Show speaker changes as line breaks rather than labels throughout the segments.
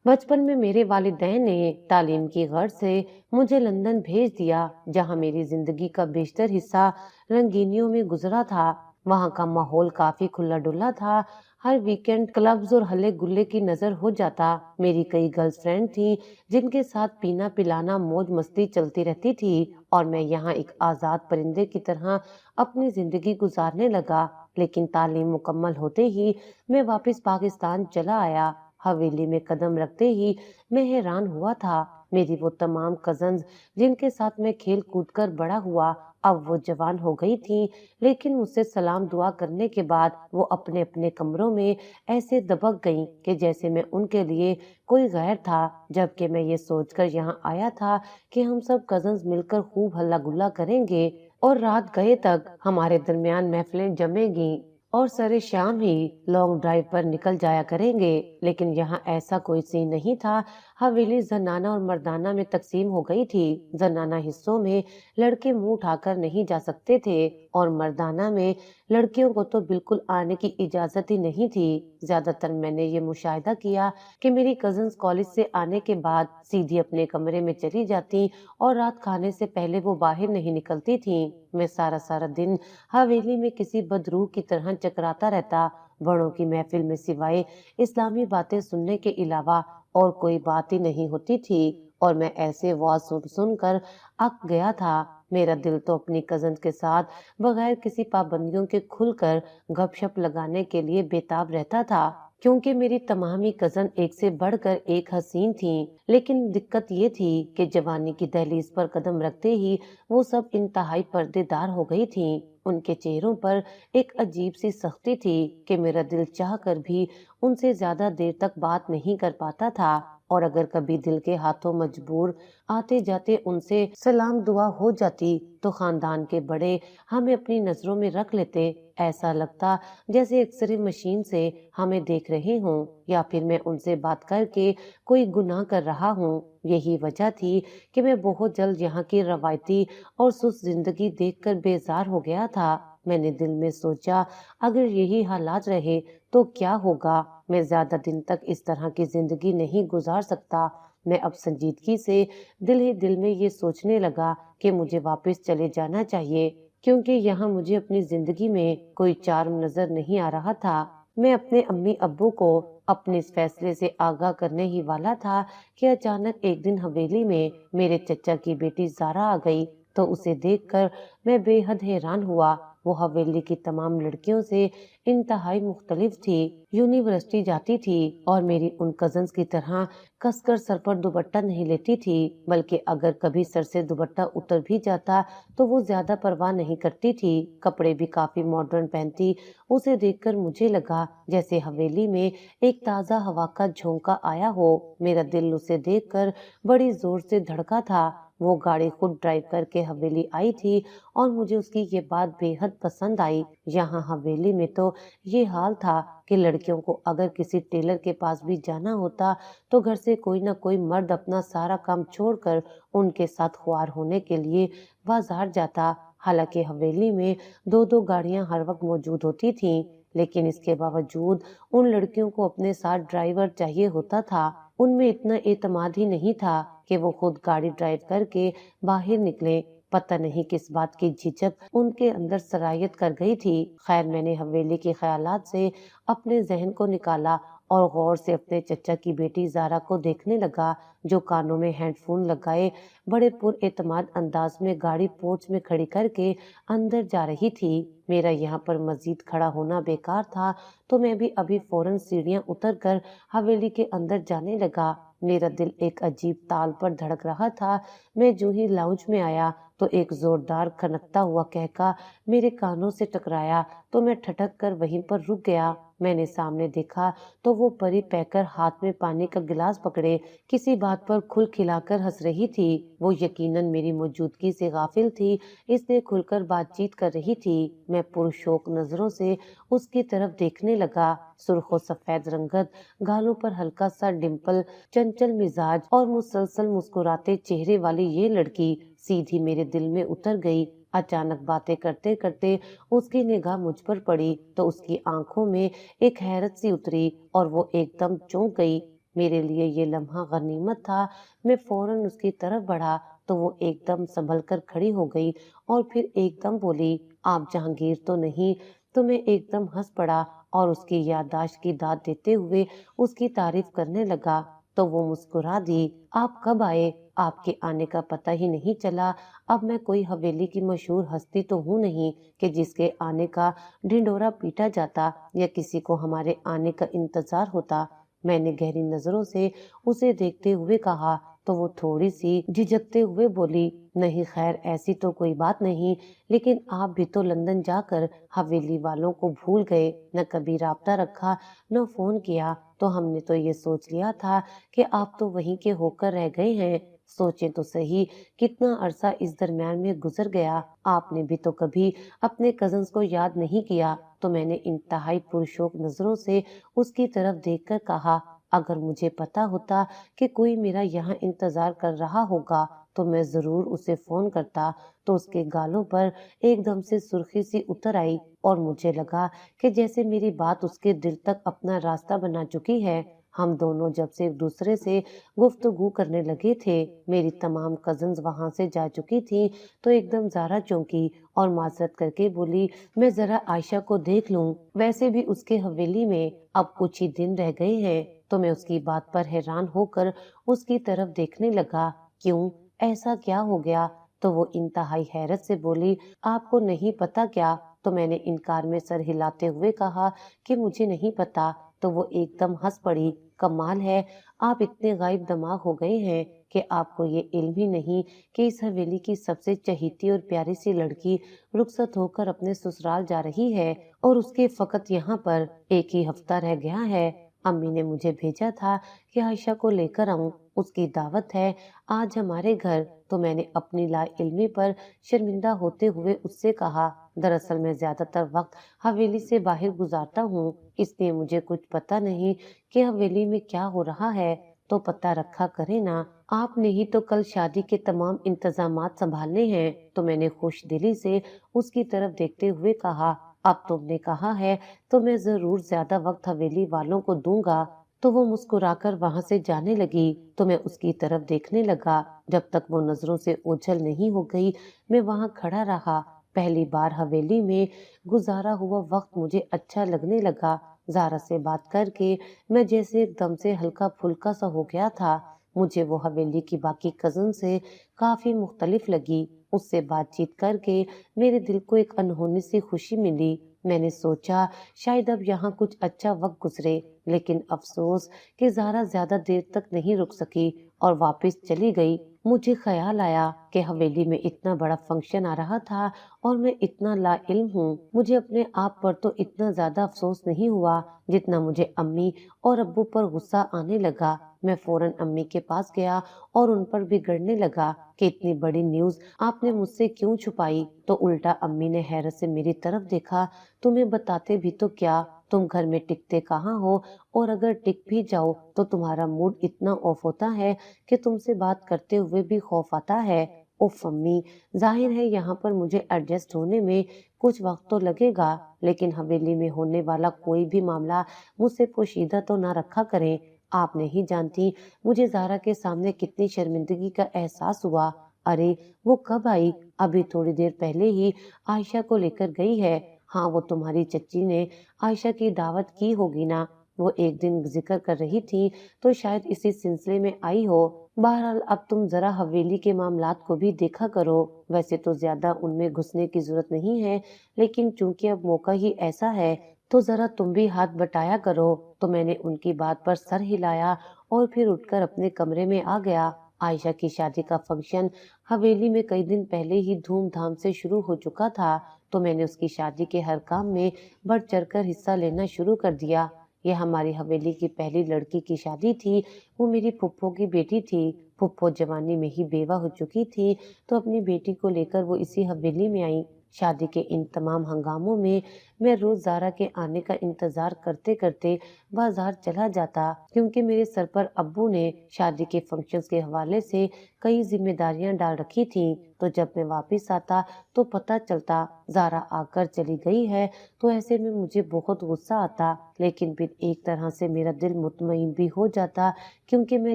बचपन में मेरे वालिदैन ने तालीम की गर्ज से मुझे लंदन भेज दिया, जहां मेरी जिंदगी का बेशतर हिस्सा रंगीनियों में गुजरा था। वहां का माहौल काफी खुला डुला था। हर वीकेंड क्लब्स और हल्ले गुल्ले की नजर हो जाता। मेरी कई गर्लफ्रेंड थी जिनके साथ पीना पिलाना मौज मस्ती चलती रहती थी, और मैं यहाँ एक आजाद परिंदे की तरह अपनी जिंदगी गुजारने लगा। लेकिन तालीम मुकम्मल होते ही मैं वापस पाकिस्तान चला आया। हवेली में कदम रखते ही मैं हैरान हुआ था। मेरी वो तमाम कजन्स जिनके साथ मैं खेल कूद कर बड़ा हुआ, अब वो जवान हो गई थी, लेकिन मुझसे सलाम दुआ करने के बाद वो अपने अपने कमरों में ऐसे दबक गईं कि जैसे मैं उनके लिए कोई गैर था। जबकि मैं ये सोचकर यहाँ आया था कि हम सब कजन्स मिलकर खूब हल्ला गुल्ला करेंगे और रात गए तक हमारे दरमियान महफिलें जमेंगी और सरे शाम ही लॉन्ग ड्राइव पर निकल जाया करेंगे। लेकिन यहाँ ऐसा कोई सीन नहीं था। हवेली जनाना और मर्दाना में तकसीम हो गई थी। जनाना हिस्सों में लड़के मुंह उठाकर नहीं जा सकते थे, और मर्दाना में लड़कियों को तो बिल्कुल आने की इजाजत ही नहीं थी। ज्यादातर मैंने ये मुशाहिदा किया कि मेरी कजन्स कॉलेज से आने के बाद सीधी अपने कमरे में चली जाती और रात खाने से पहले वो बाहर नहीं निकलती थी। मैं सारा सारा दिन हवेली में किसी बदरूह की तरह चकराता रहता। बड़ों की महफिल में सिवाय इस्लामी बातें सुनने के अलावा और कोई बात ही नहीं होती थी, और मैं ऐसे वाज सुन सुन कर अक गया था। मेरा दिल तो अपनी कजन के साथ बगैर किसी पाबंदियों के खुलकर गपशप लगाने के लिए बेताब रहता था, क्योंकि मेरी तमाम ही कजन एक से बढ़कर एक हसीन थी। लेकिन दिक्कत ये थी कि जवानी की दहलीज पर कदम रखते ही वो सब इंतहाई पर्देदार हो गई थी। उनके चेहरों पर एक अजीब सी सख्ती थी कि मेरा दिल चाह कर भी उनसे ज्यादा देर तक बात नहीं कर पाता था। और अगर कभी दिल के हाथों मजबूर आते जाते उनसे सलाम दुआ हो जाती, तो खानदान के बड़े हमें अपनी नजरों में रख लेते। ऐसा लगता जैसे एक्सरे मशीन से हमें देख रहे हों, या फिर मैं उनसे बात करके कोई गुनाह कर रहा हूँ। यही वजह थी कि मैं बहुत जल्द यहाँ की रवायती और सुस्त जिंदगी देखकर बेजार हो गया था। मैंने दिल में सोचा, अगर यही हालात रहे तो क्या होगा। मैं ज्यादा दिन तक इस तरह की जिंदगी नहीं गुजार सकता। मैं अब संजीदगी से दिल ही दिल में ये सोचने लगा कि मुझे वापस चले जाना चाहिए, क्योंकि यहाँ मुझे अपनी जिंदगी में कोई चार्म नजर नहीं आ रहा था। मैं अपने अम्मी अब्बू को अपने इस फैसले से आगाह करने ही वाला था कि अचानक एक दिन हवेली में मेरे चचा की बेटी जारा आ गई। तो उसे देखकर मैं बेहद हैरान हुआ। वो हवेली की तमाम लड़कियों से इंतहाई मुख्तलिफ थी। यूनिवर्सिटी जाती थी और मेरी उन कजन्स की तरह कसकर सर पर दुपट्टा नहीं लेती थी, बल्कि अगर कभी सर से दुपट्टा उतर भी जाता तो वो ज्यादा परवाह नहीं करती थी। कपड़े भी काफी मॉडर्न पहनती। उसे देखकर मुझे लगा जैसे हवेली में एक ताजा हवा का झोंका आया हो। मेरा दिल उसे देखकर बड़ी जोर से धड़का था। वो गाड़ी खुद ड्राइव करके हवेली आई थी, और मुझे उसकी ये बात बेहद पसंद आई। यहाँ हवेली में तो ये हाल था कि लड़कियों को अगर किसी टेलर के पास भी जाना होता तो घर से कोई ना कोई मर्द अपना सारा काम छोड़कर उनके साथ ख्वार होने के लिए बाजार जाता। हालांकि हवेली में दो दो गाड़ियां हर वक्त मौजूद होती थीं, लेकिन इसके बावजूद उन लड़कियों को अपने साथ ड्राइवर चाहिए होता था। उनमें इतना एतमाद ही नहीं था कि वो खुद गाड़ी ड्राइव करके बाहर निकले। पता नहीं किस बात की झिझक उनके अंदर सरायत कर गई थी। खैर, मैंने हवेली के ख्यालात से अपने जहन को निकाला और गौर से अपने चचा की बेटी जारा को देखने लगा, जो कानों में हेडफोन लगाए बड़े पुरएतमाद अंदाज में गाड़ी पोर्च में खड़ी करके अंदर जा रही थी। मेरा यहाँ पर मजीद खड़ा होना बेकार था, तो मैं भी अभी फौरन सीढ़ियां उतरकर हवेली के अंदर जाने लगा। मेरा दिल एक अजीब ताल पर धड़क रहा था। मैं जो ही लाउंज में आया तो एक जोरदार खनकता हुआ कहका मेरे कानों से टकराया, तो मैं ठटक कर वहीं पर रुक गया। मैंने सामने देखा तो वो परी पैकर हाथ में पानी का गिलास पकड़े किसी बात पर खुल खिलाकर हंस रही थी। वो यकीनन मेरी मौजूदगी से गाफिल थी, इसलिए खुलकर बातचीत कर रही थी। मैं पुरशौक नजरों से उसकी तरफ देखने लगा। सुर्ख और सफेद रंगत, गालों पर हल्का सा डिम्पल, चंचल मिजाज और मुसलसल मुस्कुराते चेहरे वाली ये लड़की सीधी मेरे दिल में उतर गई। अचानक बातें करते करते उसकी निगाह मुझ पर पड़ी तो उसकी आंखों में एक हैरत सी उतरी और वो एकदम चौंक गई। میرے لیے یہ لمحہ غنیمت تھا۔ میں فوراً اس کی طرف بڑھا تو وہ ایک دم سنبھل کر کھڑی ہو گئی اور پھر ایک دم بولی، آپ جہانگیر تو نہیں؟ تو میں ایک دم ہنس پڑا اور اس کی یادداشت کی داد دیتے ہوئے اس کی تعریف کرنے لگا تو وہ مسکرا دی۔ آپ کب آئے؟ آپ کے آنے کا پتہ ہی نہیں چلا۔ اب میں کوئی حویلی کی مشہور ہستی تو ہوں نہیں کہ جس کے آنے کا ڈھنڈورا پیٹا جاتا یا کسی کو ہمارے آنے کا انتظار ہوتا۔ میں نے گہری نظروں سے اسے دیکھتے ہوئے کہا تو وہ تھوڑی سی جھجکتے ہوئے بولی، نہیں خیر ایسی تو کوئی بات نہیں، لیکن آپ بھی تو لندن جا کر حویلی والوں کو بھول گئے، نہ کبھی رابطہ رکھا نہ فون کیا، تو ہم نے تو یہ سوچ لیا تھا کہ آپ تو وہیں کے ہو کر رہ گئے ہیں۔ سوچیں تو صحیح کتنا عرصہ اس درمیان میں گزر گیا، آپ نے بھی تو کبھی اپنے کزنز کو یاد نہیں کیا۔ تو میں نے انتہائی پرشوق نظروں سے اس کی طرف دیکھ کر کہا، اگر مجھے پتا ہوتا کہ کوئی میرا یہاں انتظار کر رہا ہوگا تو میں ضرور اسے فون کرتا۔ تو اس کے گالوں پر ایک دم سے سرخی سی اتر آئی اور مجھے لگا کہ جیسے میری بات اس کے دل تک اپنا راستہ بنا چکی ہے۔ ہم دونوں جب سے ایک دوسرے سے گفتگو کرنے لگے تھے، میری تمام کزنز وہاں سے جا چکی تھی، تو ایک دم زارا چونکی اور معذرت کر کے بولی، میں ذرا عائشہ کو دیکھ لوں، ویسے بھی اس کے حویلی میں اب کچھ ہی دن رہ گئے ہیں۔ تو میں اس کی بات پر حیران ہو کر اس کی طرف دیکھنے لگا، کیوں ایسا کیا ہو گیا؟ تو وہ انتہائی حیرت سے بولی، آپ کو نہیں پتا کیا؟ تو میں نے انکار میں سر ہلاتے ہوئے کہا کہ مجھے نہیں پتا۔ تو وہ ایک دم ہنس پڑی، کمال ہے، آپ اتنے غائب دماغ ہو گئے ہیں کہ آپ کو یہ علم ہی نہیں کہ اس حویلی کی سب سے چہیتی اور پیاری سی لڑکی رخصت ہو کر اپنے سسرال جا رہی ہے اور اس کے فقط یہاں پر ایک ہی ہفتہ رہ گیا ہے۔ امی نے مجھے بھیجا تھا کہ عائشہ کو لے کر آؤں، اس کی دعوت ہے آج ہمارے گھر۔ تو میں نے اپنی لا علمی پر شرمندہ ہوتے ہوئے اس سے کہا، دراصل میں زیادہ تر وقت حویلی سے باہر گزارتا ہوں، اس لیے مجھے کچھ پتا نہیں کہ حویلی میں کیا ہو رہا ہے، تو پتہ رکھا کرے نا، آپ نے ہی تو کل شادی کے تمام انتظامات سنبھالنے ہیں۔ تو میں نے خوش دلی سے اس کی طرف دیکھتے ہوئے کہا، اب تم نے کہا ہے تو میں ضرور زیادہ وقت حویلی والوں کو دوں گا۔ تو وہ مسکرا کر وہاں سے جانے لگی تو میں اس کی طرف دیکھنے لگا، جب تک وہ نظروں سے اوجھل نہیں ہو گئی میں وہاں کھڑا رہا۔ پہلی بار حویلی میں گزارا ہوا وقت مجھے اچھا لگنے لگا۔ زارا سے بات کر کے میں جیسے ایک دم سے ہلکا پھلکا سا ہو گیا تھا۔ مجھے وہ حویلی کی باقی کزن سے کافی مختلف لگی۔ اس سے بات چیت کر کے میرے دل کو ایک انہونی سی خوشی ملی۔ میں نے سوچا شاید اب یہاں کچھ اچھا وقت گزرے، لیکن افسوس کہ زارا زیادہ دیر تک نہیں رک سکی اور واپس چلی گئی۔ مجھے خیال آیا کہ حویلی میں اتنا بڑا فنکشن آ رہا تھا اور میں اتنا لا علم ہوں، مجھے اپنے آپ پر تو اتنا زیادہ افسوس نہیں ہوا جتنا مجھے امی اور ابو پر غصہ آنے لگا۔ میں فوراً امی کے پاس گیا اور ان پر بگڑنے لگا کہ اتنی بڑی نیوز آپ نے مجھ سے کیوں چھپائی؟ تو الٹا امی نے حیرت سے میری طرف دیکھا، تمہیں بتاتے بھی تو کیا، تم گھر میں ٹکتے کہاں ہو، اور اگر ٹک بھی جاؤ تو تمہارا موڈ اتنا آف ہوتا ہے کہ تم سے بات کرتے ہوئے بھی خوف آتا ہے۔ اف امی، ظاہر ہے یہاں پر مجھے ایڈجسٹ ہونے میں کچھ وقت تو لگے گا، لیکن حویلی میں ہونے والا کوئی بھی معاملہ مجھ سے پوشیدہ تو نہ رکھا کریں۔ آپ نہیں جانتی مجھے زارا کے سامنے کتنی شرمندگی کا احساس ہوا۔ ارے وہ کب آئی؟ ابھی تھوڑی دیر پہلے ہی عائشہ کو لے کر گئی ہے۔ ہاں وہ تمہاری چچی نے عائشہ کی دعوت کی ہوگی نا، وہ ایک دن ذکر کر رہی تھی تو شاید اسی سلسلے میں آئی ہو۔ بہرحال اب تم ذرا حویلی کے معاملات کو بھی دیکھا کرو، ویسے تو زیادہ ان میں گھسنے کی ضرورت نہیں ہے، لیکن چونکہ اب موقع ہی ایسا ہے تو ذرا تم بھی ہاتھ بٹایا کرو۔ تو میں نے ان کی بات پر سر ہلایا اور پھر اٹھ کر اپنے کمرے میں آ گیا۔ عائشہ کی شادی کا فنکشن حویلی میں کئی دن پہلے ہی دھوم دھام سے شروع ہو چکا تھا، تو میں نے اس کی شادی کے ہر کام میں بڑھ چڑھ کر حصہ لینا شروع کر دیا۔ یہ ہماری حویلی کی پہلی لڑکی کی شادی تھی، وہ میری پھپھو کی بیٹی تھی۔ پھپھو جوانی میں ہی بیوہ ہو چکی تھی تو اپنی بیٹی کو لے کر وہ اسی حویلی میں آئی۔ شادی کے ان تمام ہنگاموں میں میں روز زارا کے آنے کا انتظار کرتے کرتے بازار چلا جاتا، کیونکہ میرے سر پر ابو نے شادی کے فنکشنز کے حوالے سے کئی ذمہ داریاں ڈال رکھی تھیں۔ تو جب میں واپس آتا تو پتہ چلتا زارا آ کر چلی گئی ہے، تو ایسے میں مجھے بہت غصہ آتا، لیکن پھر ایک طرح سے میرا دل مطمئن بھی ہو جاتا، کیونکہ میں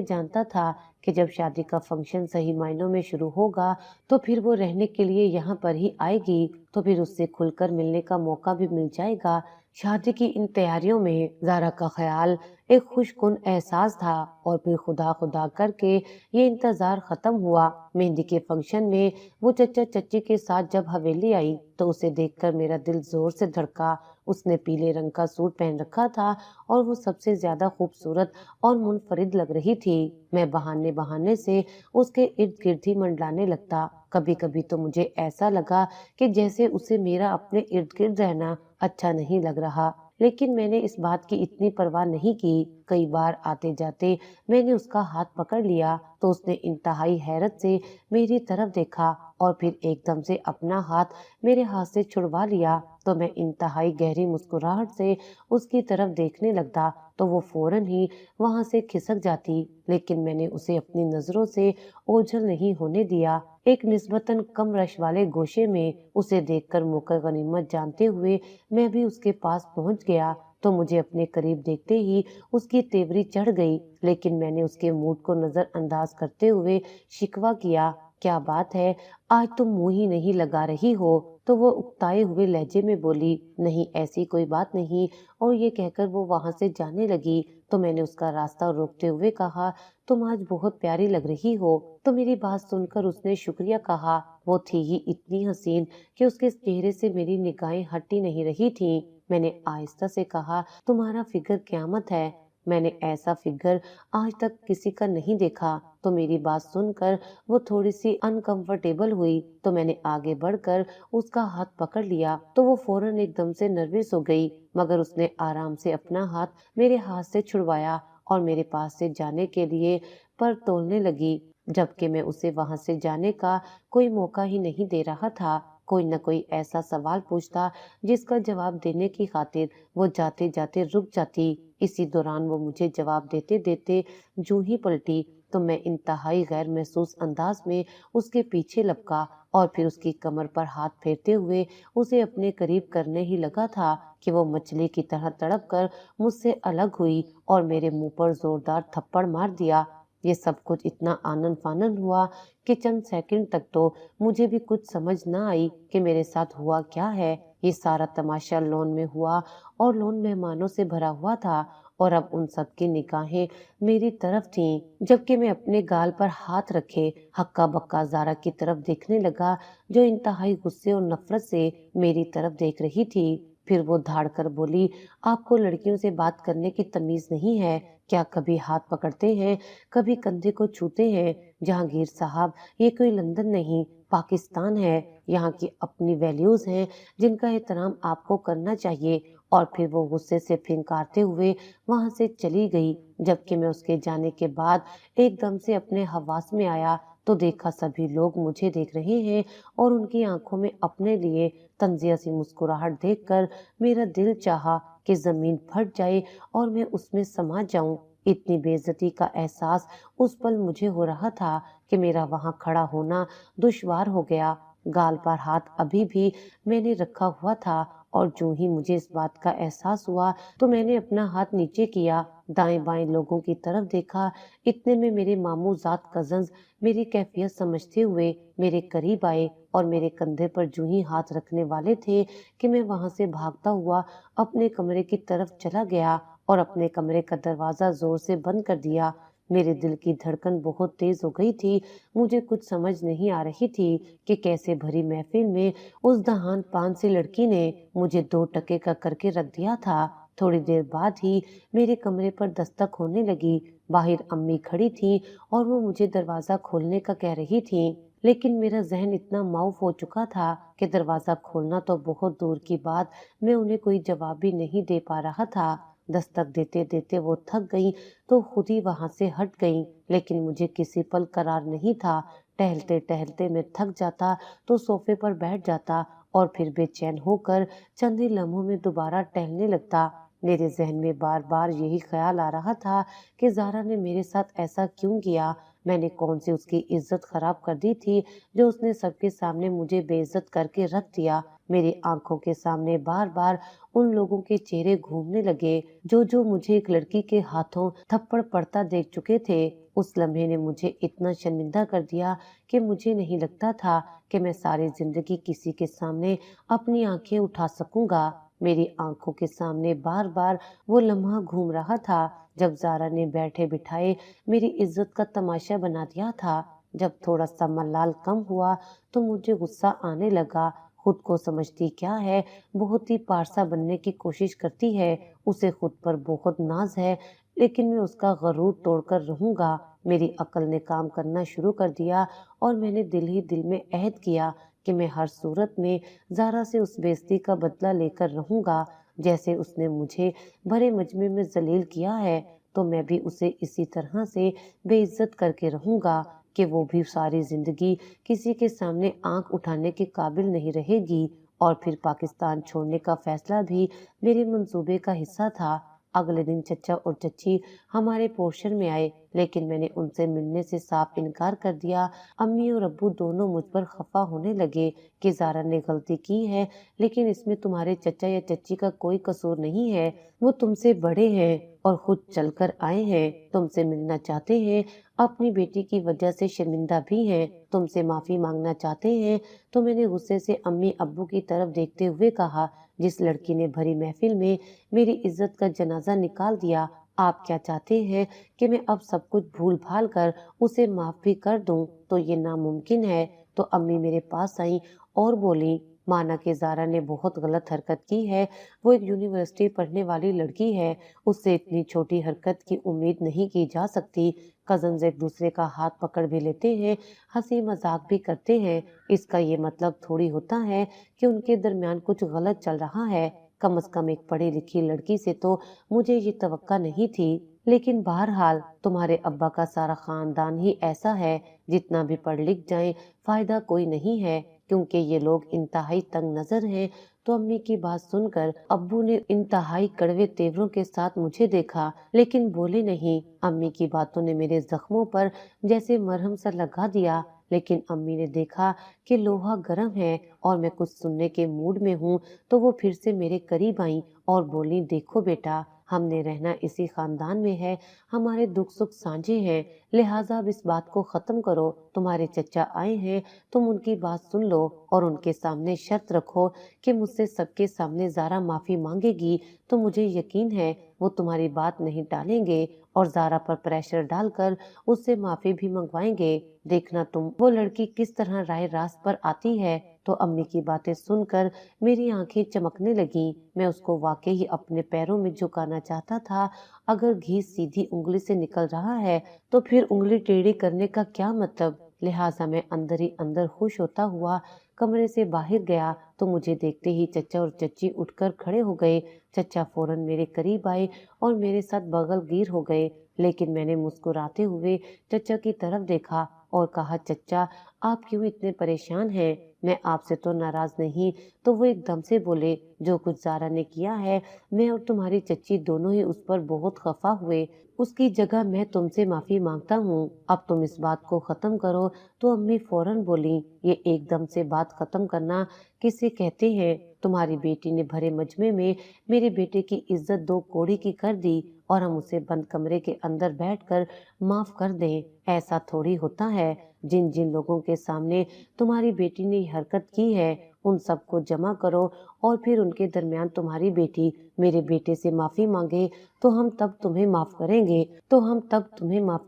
جانتا تھا کہ جب شادی کا فنکشن صحیح معنوں میں شروع ہوگا تو پھر وہ رہنے کے لیے یہاں پر ہی آئے گی، تو پھر اس سے کھل کر ملنے کا موقع بھی مل جائے گا۔ شادی کی ان تیاریوں میں زارا کا خیال ایک خوش کن احساس تھا، اور پھر خدا خدا کر کے یہ انتظار ختم ہوا۔ مہندی کے فنکشن میں وہ چچا چچی کے ساتھ جب حویلی آئی تو اسے دیکھ کر میرا دل زور سے دھڑکا۔ اس نے پیلے رنگ کا سوٹ پہن رکھا تھا اور وہ سب سے زیادہ خوبصورت اور منفرد لگ رہی تھی۔ میں بہانے بہانے سے اس کے ارد گرد ہی منڈلانے لگتا۔ کبھی کبھی تو مجھے ایسا لگا کہ جیسے اسے میرا اپنے ارد گرد رہنا اچھا نہیں لگ رہا، لیکن میں نے اس بات کی اتنی پرواہ نہیں کی۔ کئی بار آتے جاتے میں نے اس کا ہاتھ پکڑ لیا تو اس نے انتہائی حیرت سے میری طرف دیکھا، اور پھر ایک دم سے اپنا ہاتھ میرے ہاتھ سے چھڑوا لیا، تو میں انتہائی گہری مسکراہٹ سے اس کی طرف دیکھنے لگتا تو وہ فوراً ہی وہاں سے کھسک جاتی، لیکن میں نے اسے اپنی نظروں سے اوجھل نہیں ہونے دیا۔ ایک نسبتاً کم رش والے گوشے میں اسے دیکھ کر موقع غنیمت جانتے ہوئے میں بھی اس کے پاس پہنچ گیا، تو مجھے اپنے قریب دیکھتے ہی اس کی تیوری چڑھ گئی، لیکن میں نے اس کے موڈ کو نظر انداز کرتے ہوئے شکوہ کیا، کیا بات ہے، آج تم منہ ہی نہیں لگا رہی ہو؟ تو وہ اکتائے ہوئے لہجے میں بولی، نہیں ایسی کوئی بات نہیں، اور یہ کہہ کر وہ وہاں سے جانے لگی۔ تو میں نے اس کا راستہ روکتے ہوئے کہا، تم آج بہت پیاری لگ رہی ہو۔ تو میری بات سن کر اس نے شکریہ کہا۔ وہ تھی ہی اتنی حسین کہ اس کے چہرے سے میری نگاہیں ہٹ ہی نہیں رہی تھیں۔ میں نے آہستہ سے کہا، تمہارا فگر قیامت ہے، میں نے ایسا فگر آج تک کسی کا نہیں دیکھا۔ تو میری بات سن کر وہ تھوڑی سی انکمفرٹیبل ہوئی، تو میں نے آگے بڑھ کر اس کا ہاتھ پکڑ لیا، تو وہ فوراً ایک دم سے نروس ہو گئی، مگر اس نے آرام سے اپنا ہاتھ میرے ہاتھ سے چھڑوایا اور میرے پاس سے جانے کے لیے پر تولنے لگی، جبکہ میں اسے وہاں سے جانے کا کوئی موقع ہی نہیں دے رہا تھا۔ کوئی نہ کوئی ایسا سوال پوچھتا جس کا جواب دینے کی خاطر وہ جاتے جاتے رک جاتی۔ اسی دوران وہ مجھے جواب دیتے دیتے جوں ہی پلٹی تو میں انتہائی غیر محسوس انداز میں اس کے پیچھے لپکا، اور پھر اس کی کمر پر ہاتھ پھیرتے ہوئے اسے اپنے قریب کرنے ہی لگا تھا کہ وہ مچھلی کی طرح تڑپ کر مجھ سے الگ ہوئی اور میرے منہ پر زوردار تھپڑ مار دیا۔ یہ سب کچھ اتنا آنن فانن ہوا کہ چند سیکنڈ تک تو مجھے بھی کچھ سمجھ نہ آئی کہ میرے ساتھ ہوا کیا ہے۔ یہ سارا تماشا لون میں ہوا اور لون مہمانوں سے بھرا ہوا تھا، اور اب ان سب کی نگاہیں میری طرف تھیں، جبکہ میں اپنے گال پر ہاتھ رکھے ہکا بکا زارا کی طرف دیکھنے لگا، جو انتہائی غصے اور نفرت سے میری طرف دیکھ رہی تھی۔ پھر وہ دھاڑ کر بولی، آپ کو لڑکیوں سے بات کرنے کی تمیز نہیں ہے کیا؟ کبھی ہاتھ پکڑتے ہیں، کبھی کندھے کو چھوتے ہیں۔ جہانگیر صاحب، یہ کوئی لندن نہیں، پاکستان ہے، یہاں کی اپنی ویلیوز ہیں جن کا احترام آپ کو کرنا چاہیے۔ اور پھر وہ غصے سے پھنکارتے ہوئے وہاں سے چلی گئی، جبکہ میں اس کے جانے کے بعد ایک دم سے اپنے حواس میں آیا تو دیکھا سبھی لوگ مجھے دیکھ رہے ہیں، اور ان کی آنکھوں میں اپنے لیے طنزیہ سی مسکراہٹ دیکھ کر میرا دل چاہا کہ زمین پھٹ جائے اور میں اس میں سما جاؤں۔ اتنی بے عزتی کا احساس اس پل مجھے ہو رہا تھا کہ میرا وہاں کھڑا ہونا دشوار ہو گیا۔ گال پر ہاتھ ابھی بھی میں نے رکھا ہوا تھا، اور جو ہی مجھے اس بات کا احساس ہوا تو میں نے اپنا ہاتھ نیچے کیا، دائیں بائیں لوگوں کی طرف دیکھا۔ اتنے میں میرے ماموں زاد کزنز میری کیفیت سمجھتے ہوئے میرے قریب آئے، اور میرے کندھے پر جو ہی ہاتھ رکھنے والے تھے کہ میں وہاں سے بھاگتا ہوا اپنے کمرے کی طرف چلا گیا اور اپنے کمرے کا دروازہ زور سے بند کر دیا۔ میرے دل کی دھڑکن بہت تیز ہو گئی تھی۔ مجھے کچھ سمجھ نہیں آ رہی تھی کہ کیسے بھری محفل میں اس دہان پان سی لڑکی نے مجھے 2 ٹکے کا کر کے رکھ دیا تھا۔ تھوڑی دیر بعد ہی میرے کمرے پر دستک ہونے لگی۔ باہر امی کھڑی تھیں اور وہ مجھے دروازہ کھولنے کا کہہ رہی تھیں، لیکن میرا ذہن اتنا معاف ہو چکا تھا کہ دروازہ کھولنا تو بہت دور کی بات، میں انہیں کوئی جواب بھی نہیں دے پا رہا تھا۔ دستک دیتے دیتے وہ تھک گئیں تو خود ہی وہاں سے ہٹ گئیں، لیکن مجھے کسی پل قرار نہیں تھا۔ ٹہلتے ٹہلتے میں تھک جاتا تو صوفے پر بیٹھ جاتا और फिर बेचैन होकर चंद ही लम्हों में दोबारा टहलने लगता। मेरे जहन में बार बार यही ख्याल आ रहा था कि ज़ारा ने मेरे साथ ऐसा क्यों किया। मैंने कौन सी उसकी इज्जत खराब कर दी थी जो उसने सबके सामने मुझे बेइज्जत करके रख दिया। मेरी आंखों के सामने बार बार उन लोगों के चेहरे घूमने लगे जो मुझे एक लड़की के हाथों थप्पड़ पड़ता देख चुके थे। उस लम्हे ने मुझे इतना शर्मिंदा कर दिया कि मुझे नहीं लगता था कि मैं सारी जिंदगी किसी के सामने अपनी आंखें उठा सकूंगा। मेरी आंखों के सामने बार बार वो लम्हा घूम रहा था जब ज़ारा ने बैठे बिठाए मेरी इज्जत का तमाशा बना दिया था। जब थोड़ा सा मलाल कम हुआ तो मुझे गुस्सा आने लगा। खुद को समझती क्या है, बहुत ही पारसा बनने की कोशिश करती है। उसे खुद पर बहुत नाज है, लेकिन मैं उसका गरूर तोड़कर रहूंगा। मेरी अकल ने काम करना शुरू कर दिया और मैंने दिल ही दिल में अहद किया कि मैं हर सूरत में ज़ारा से उस बेइज्जती का बदला लेकर रहूंगा। जैसे उसने मुझे भरे मजमे में जलील किया है, तो मैं भी उसे इसी तरह से बेइज्जत करके रहूंगा कि वो भी सारी जिंदगी किसी के सामने आंख उठाने के काबिल नहीं रहेगी। और फिर पाकिस्तान छोड़ने का फैसला भी मेरे मंसूबे का हिस्सा था। अगले दिन चचा और चची हमारे पोर्शन में आए, लेकिन मैंने उनसे मिलने से साफ इनकार कर दिया। अम्मी और अब्बू दोनों मुझ पर खफा होने लगे कि ज़ारा ने गलती की है, लेकिन इसमें तुम्हारे चचा या चची का कोई कसूर नहीं है। वो तुमसे बड़े हैं और खुद चलकर आए हैं, तुमसे मिलना चाहते हैं, अपनी बेटी की वजह से शर्मिंदा भी हैं, तुमसे माफी मांगना चाहते हैं। तो मैंने गुस्से से अम्मी अब्बू की तरफ देखते हुए कहा, जिस लड़की ने भरी महफिल में मेरी इज्जत का जनाजा निकाल दिया, आप क्या चाहते हैं कि मैं अब सब कुछ भूल भाल कर उसे माफ भी कर दूं? तो ये नामुमकिन है। तो अम्मी मेरे पास आई और बोली, माना कि ज़ारा ने बहुत गलत हरकत की है, वो एक यूनिवर्सिटी पढ़ने वाली लड़की है, उससे इतनी छोटी हरकत की उम्मीद नहीं की जा सकती। कजन्स एक दूसरे का हाथ पकड़ भी लेते हैं, हंसी मजाक भी करते हैं, इसका ये मतलब थोड़ी होता है कि उनके दरमियान कुछ गलत चल रहा है। कम से कम एक पढ़ी लिखी लड़की से तो मुझे ये तवक्का नहीं थी। लेकिन बहरहाल तुम्हारे अब्बा का सारा खानदान ही ऐसा है, जितना भी पढ़ लिख जाए फायदा कोई नहीं है, क्योंकि ये लोग इंतहाई तंग नजर हैं। तो अम्मी की बात सुनकर अब्बू ने इंतहाई कड़वे तेवरों के साथ मुझे देखा, लेकिन बोले नहीं। अम्मी की बातों ने मेरे जख्मों पर जैसे मरहम सा लगा दिया। लेकिन अम्मी ने देखा कि लोहा गर्म है और मैं कुछ सुनने के मूड में हूँ, तो वो फिर से मेरे करीब आई और बोली, देखो बेटा, हमने रहना इसी खानदान में है, हमारे दुख सुख साझे हैं, लिहाजा अब इस बात को खत्म करो। तुम्हारे चचा आए हैं, तुम उनकी बात सुन लो और उनके सामने शर्त रखो कि मुझसे सबके सामने ज़ारा माफी मांगेगी, तो मुझे यकीन है वो तुम्हारी बात नहीं टालेंगे और ज़ारा पर प्रेशर डालकर उससे माफी भी मंगवाएंगे। देखना तुम वो लड़की किस तरह राय रास्त पर आती है। तो अम्मी की बातें सुनकर मेरी आंखें चमकने लगी। मैं उसको वाकई ही अपने पैरों में झुकाना चाहता था। अगर घी सीधी उंगली से निकल रहा है तो फिर उंगली टेढ़ी करने का क्या मतलब। लिहाजा मैं अंदर ही अंदर खुश होता हुआ कमरे से बाहर गया तो मुझे देखते ही चचा और चची उठकर खड़े हो गए। चचा फौरन मेरे करीब आए और मेरे साथ बगल गिर हो गए, लेकिन मैंने मुस्कुराते हुए चचा की तरफ देखा और कहा, चचा आप क्यों इतने परेशान हैं? मैं आपसे तो नाराज नहीं। तो वो एकदम से बोले, जो कुछ ज़ारा ने किया है, मैं और तुम्हारी चच्ची दोनों ही उस पर बहुत खफा हुए, उसकी जगह मैं तुमसे माफी मांगता हूँ, अब तुम इस बात को खत्म करो। तो अम्मी फौरन बोली, ये एकदम से बात खत्म करना किसे कहते हैं? तुम्हारी बेटी ने भरे मजमे में मेरे बेटे की इज्जत दो कौड़ी की कर दी और हम उसे बंद कमरे के अंदर बैठकर माफ कर दें? ऐसा थोड़ी होता है। जिन जिन लोगों के सामने तुम्हारी बेटी ने हरकत की है, उन सबको जमा करो और फिर उनके दरमियान तुम्हारी बेटी मेरे बेटे से माफी मांगे तो हम तब तुम्हें माफ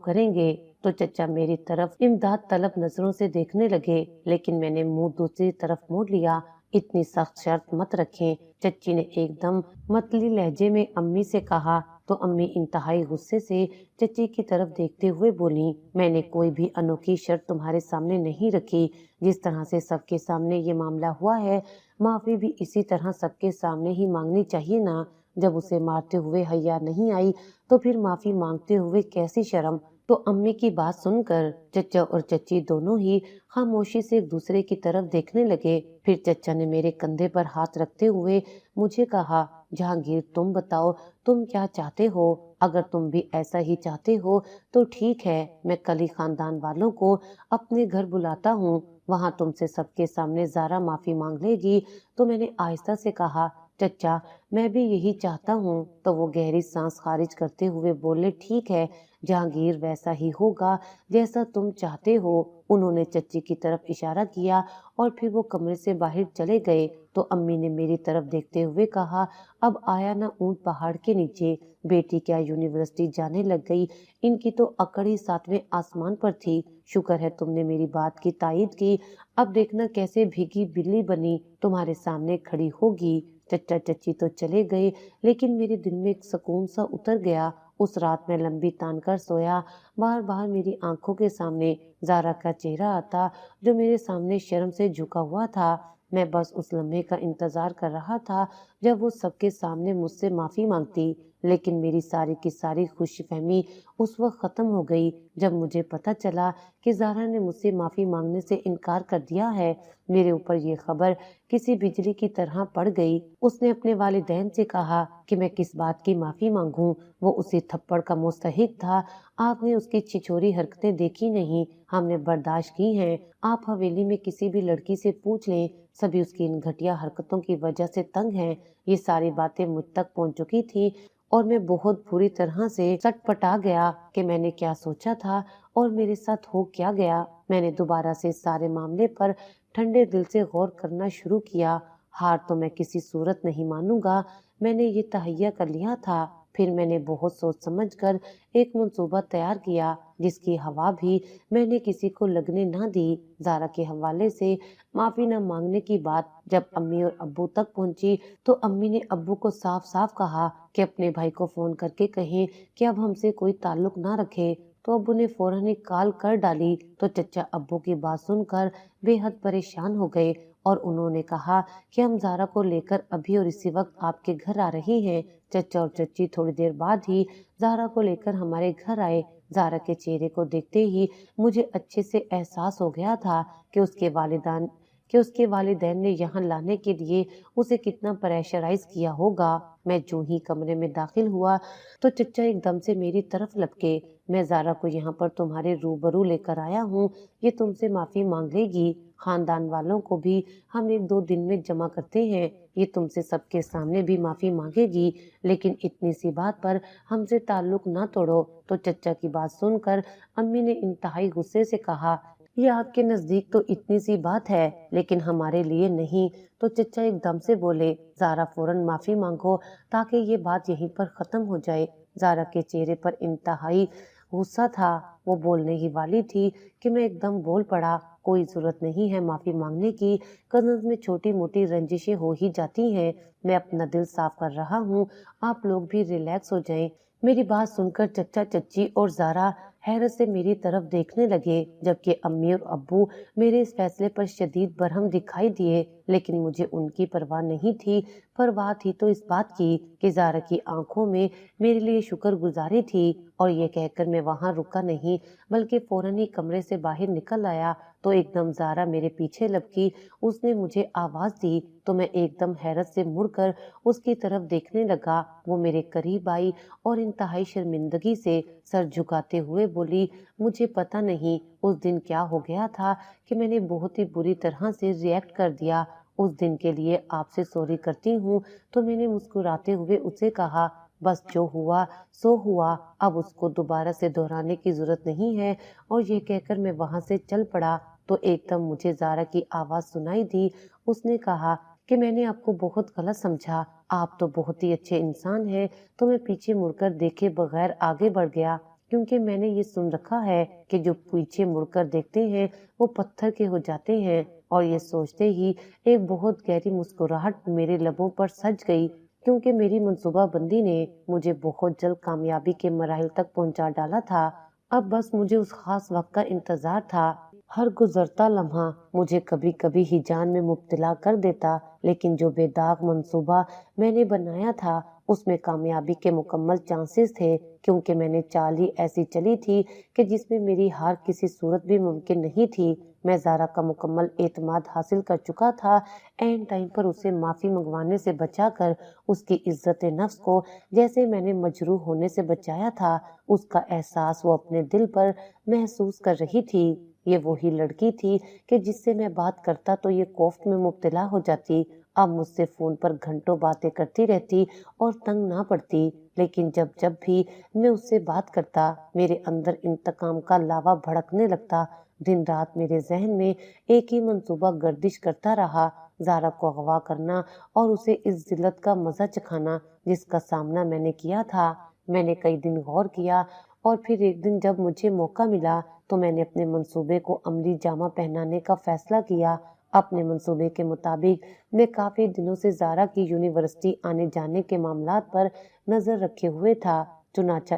करेंगे। तो चचा मेरी तरफ इमदाद तलब नजरों से देखने लगे, लेकिन मैंने मुंह दूसरी तरफ मोड़ लिया। इतनी सख्त शर्त मत रखें, चच्ची ने एकदम मतली लहजे में अम्मी से कहा। तो अम्मी इंतहाई गुस्से से चच्ची की तरफ देखते हुए बोली, मैंने कोई भी अनोखी शर्त तुम्हारे सामने नहीं रखी। जिस तरह से सबके सामने ये मामला हुआ है, माफी भी इसी तरह सबके सामने ही मांगनी चाहिए ना। जब उसे मारते हुए हया नहीं आई तो फिर माफी मांगते हुए कैसी शर्म। तो अम्मी की बात सुनकर चचा और चची दोनों ही खामोशी से एक दूसरे की तरफ देखने लगे। फिर चचा ने मेरे कंधे पर हाथ रखते हुए मुझे कहा, जहांगीर तुम बताओ, तुम क्या चाहते हो? अगर तुम भी ऐसा ही चाहते हो तो ठीक है, मैं कल ही खानदान वालों को अपने घर बुलाता हूँ, वहां तुमसे सबके सामने ज़ारा माफी मांग लेगी। तो मैंने आहिस्ता से कहा, चचा मैं भी यही चाहता हूँ। तो वो गहरी सांस खारिज करते हुए बोले, ठीक है जहांगीर, वैसा ही होगा जैसा तुम चाहते हो। उन्होंने चच्ची की तरफ इशारा किया और फिर वो कमरे से बाहर चले गए। तो अम्मी ने मेरी तरफ देखते हुए कहा, अब आया ना ऊंट पहाड़ के नीचे, बेटी क्या यूनिवर्सिटी जाने लग गई, इनकी तो अकड़ ही सातवें आसमान पर थी। शुक्र है तुमने मेरी बात की तायीद की, अब देखना कैसे भीगी बिल्ली बनी तुम्हारे सामने खड़ी होगी। चचा चच्ची तो चले गए, लेकिन मेरे दिल में एक सुकून सा उतर गया। उस रात मैं लंबी तान कर सोया। बार बार मेरी आंखों के सामने ज़ारा का चेहरा आता, जो मेरे सामने शर्म से झुका हुआ था। मैं बस उस लम्हे का इंतजार कर रहा था जब वो सबके सामने मुझसे माफी मांगती। लेकिन मेरी सारी की सारी खुशफहमी उस वक्त खत्म हो गई जब मुझे पता चला कि ज़ारा ने मुझसे माफी मांगने से इनकार कर दिया है। मेरे ऊपर ये खबर किसी बिजली की तरह पड़ गई। उसने अपने वालिदैन से कहा कि मैं किस बात की माफी मांगूं, वो उसी थप्पड़ का मुस्तहिक था। आपने उसकी छिछोरी हरकतें देखी नहीं, हमने बर्दाश्त की हैं। आप हवेली में किसी भी लड़की से पूछ लें, सभी उसकी इन घटिया हरकतों की वजह से तंग हैं। ये सारी बातें मुझ तक पहुंच चुकी थी और मैं बहुत बुरी तरह से सटपटा गया कि मैंने क्या सोचा था और मेरे साथ हो क्या गया। मैंने दोबारा से सारे मामले पर ठंडे दिल से गौर करना शुरू किया। हार तो मैं किसी सूरत नहीं मानूंगा, मैंने ये तहैया कर लिया था। फिर मैंने बहुत सोच समझ कर एक मंसूबा तैयार किया, जिसकी हवा भी मैंने किसी को लगने ना दी। ज़ारा के हवाले से माफी न मांगने की बात जब अम्मी और अब्बू तक पहुंची, तो अम्मी ने अब्बू को साफ साफ कहा कि अपने भाई को फोन करके कहें कि अब हमसे कोई ताल्लुक ना रखे। तो अब्बू ने फौरन ही कॉल कर डाली। तो चचा अब्बू की बात सुनकर बेहद परेशान हो गए और उन्होंने कहा कि हम ज़ारा को लेकर अभी और इसी वक्त आपके घर आ रहे हैं। चचा और चच्ची थोड़ी देर बाद ही ज़ारा को लेकर हमारे घर आए। ज़ारा के चेहरे को देखते ही मुझे अच्छे से एहसास हो गया था कि उसके वालिदैन ने यहाँ लाने के लिए उसे कितना प्रेशराइज किया होगा। मैं जो ही कमरे में दाखिल हुआ तो चचा एकदम से मेरी तरफ लपके, मैं ज़ारा को यहाँ पर तुम्हारे रूबरू लेकर आया हूँ, ये तुमसे माफी मांग लेगी। खानदान वालों को भी हम एक दो दिन में जमा करते हैं, ये तुमसे सबके सामने भी माफी मांगेगी, लेकिन इतनी सी बात पर हमसे ताल्लुक ना तोड़ो। तो चचा की बात सुनकर अम्मी ने इंतहाई गुस्से से कहा, ये आपके नजदीक तो इतनी सी बात है, लेकिन हमारे लिए नहीं। तो चचा एकदम से बोले, ज़ारा फौरन माफी मांगो ताकि ये बात यहीं पर खत्म हो जाए। ज़ारा के चेहरे पर इंतहाई गुस्सा था, वो बोलने ही वाली थी कि मैं एकदम बोल पड़ा, कोई जरूरत नहीं है माफी मांगने की, कजन्स में छोटी मोटी रंजिशें हो ही जाती हैं, मैं अपना दिल साफ कर रहा हूँ, आप लोग भी रिलैक्स हो जाएं। मेरी बात सुनकर चचा चच्ची और ज़ारा हैरत से मेरी तरफ देखने लगे, जबकि अम्मी और अब्बू मेरे इस फैसले पर शदीद बरहम दिखाई दिए। लेकिन मुझे उनकी परवाह नहीं थी। परवाह थी तो इस बात की कि ज़ारा की आंखों में मेरे लिए शुक्रगुजारी थी। और ये कहकर मैं वहां रुका नहीं, बल्कि फौरन ही कमरे से बाहर निकल आया। तो एकदम ज़ारा मेरे पीछे लपकी, उसने मुझे आवाज दी तो मैं एकदम हैरत से मुड़कर उसकी तरफ देखने लगा। वो मेरे करीब आई और इंतहाई शर्मिंदगी से सर झुकाते हुए बोली, मुझे पता नहीं उस दिन क्या हो गया था कि मैंने बहुत ही बुरी तरह से रिएक्ट कर दिया। उस दिन के लिए आपसे सॉरी करती हूँ। तो मैंने मुस्कुराते हुए उसे कहा, बस जो हुआ सो हुआ, अब उसको दोबारा से दोहराने की जरूरत नहीं है। और ये कहकर मैं वहां से चल पड़ा। तो एकदम मुझे ज़ारा की आवाज सुनाई दी। उसने कहा कि मैंने आपको बहुत गलत समझा, आप तो बहुत ही अच्छे इंसान हैं। तो मैं पीछे मुड़कर देखे बगैर आगे बढ़ गया, क्योंकि मैंने ये सुन रखा है कि जो पीछे मुड़कर देखते हैं वो पत्थर के हो जाते हैं। और ये सोचते ही एक बहुत गहरी मुस्कुराहट मेरे लबों पर सज गई, क्योंकि मेरी मंसूबाबंदी ने मुझे बहुत जल्द कामयाबी के मराहिल तक पहुंचा डाला था। अब बस मुझे उस खास वक्त का इंतजार था। हर गुजरता लम्हा मुझे कभी कभी हिजान में मुब्तला कर देता, लेकिन जो बेदाग मंसूबा मैंने बनाया था اس میں کامیابی کے مکمل چانسز تھے، کیونکہ میں نے چال ہی ایسی چلی تھی کہ جس میں میری ہار کسی صورت بھی ممکن نہیں تھی۔ میں زارا کا مکمل اعتماد حاصل کر چکا تھا۔ اینڈ ٹائم پر اسے معافی منگوانے سے بچا کر اس کی عزت نفس کو جیسے میں نے مجروح ہونے سے بچایا تھا، اس کا احساس وہ اپنے دل پر محسوس کر رہی تھی۔ یہ وہی لڑکی تھی کہ جس سے میں بات کرتا تو یہ کوفت میں مبتلا ہو جاتی، اب مجھ سے فون پر گھنٹوں باتیں کرتی رہتی اور تنگ نہ پڑتی، لیکن جب بھی میں اس سے بات کرتا میرے اندر انتقام کا لاوا بھڑکنے لگتا۔ دن رات میرے ذہن میں ایک ہی منصوبہ گردش کرتا رہا، زارا کو اغوا کرنا اور اسے اس ذلت کا مزہ چکھانا جس کا سامنا میں نے کیا تھا۔ میں نے کئی دن غور کیا اور پھر ایک دن جب مجھے موقع ملا تو میں نے اپنے منصوبے کو عملی جامہ پہنانے کا فیصلہ کیا۔ اپنے منصوبے کے مطابق میں کافی دنوں سے زارا کی یونیورسٹی آنے جانے کے معاملات پر نظر رکھے ہوئے تھا۔ چنانچہ